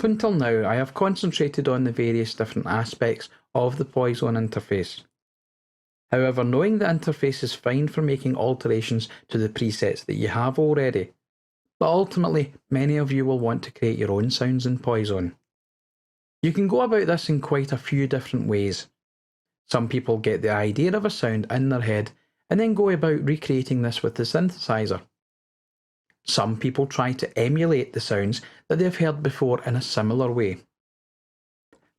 Up until now, I have concentrated on the various different aspects of the Poizone interface. However, knowing the interface is fine for making alterations to the presets that you have already, but ultimately many of you will want to create your own sounds in Poizone. You can go about this in quite a few different ways. Some people get the idea of a sound in their head and then go about recreating this with the synthesizer. Some people try to emulate the sounds that they've heard before in a similar way.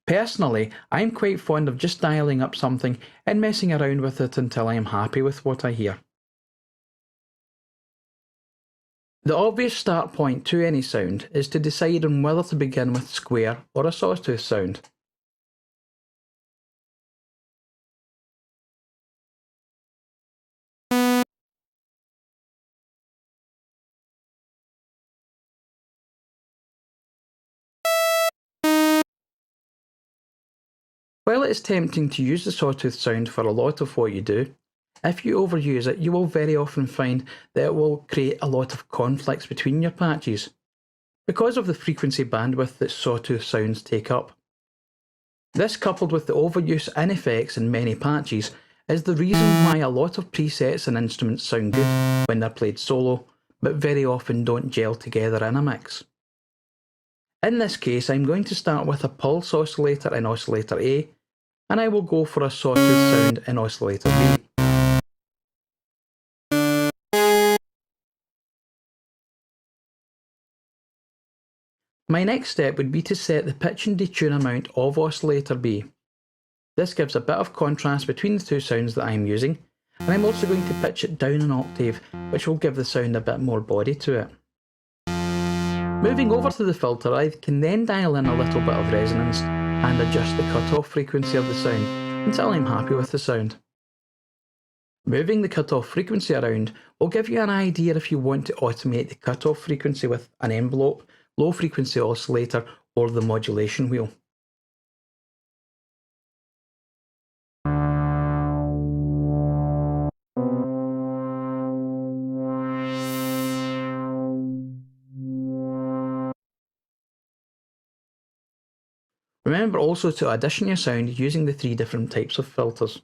Personally, I'm quite fond of just dialing up something and messing around with it until I am happy with what I hear. The obvious start point to any sound is to decide on whether to begin with square or a sawtooth sound. While it is tempting to use the sawtooth sound for a lot of what you do, if you overuse it, you will very often find that it will create a lot of conflicts between your patches, because of the frequency bandwidth that sawtooth sounds take up. This, coupled with the overuse in effects in many patches, is the reason why a lot of presets and instruments sound good when they're played solo, but very often don't gel together in a mix. In this case, I'm going to start with a pulse oscillator in oscillator A, and I will go for a sawtooth sound in oscillator B. My next step would be to set the pitch and detune amount of oscillator B. This gives a bit of contrast between the two sounds that I'm using, and I'm also going to pitch it down an octave, which will give the sound a bit more body to it. Moving over to the filter, I can then dial in a little bit of resonance and adjust the cutoff frequency of the sound until I'm happy with the sound. Moving the cutoff frequency around will give you an idea if you want to automate the cutoff frequency with an envelope, low frequency oscillator, or the modulation wheel. Remember also to audition your sound using the 3 different types of filters.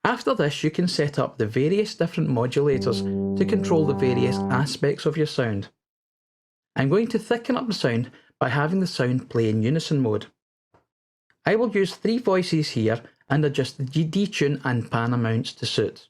After this, you can set up the various different modulators to control the various aspects of your sound. I'm going to thicken up the sound by having the sound play in unison mode. I will use 3 voices here and adjust the detune and pan amounts to suit.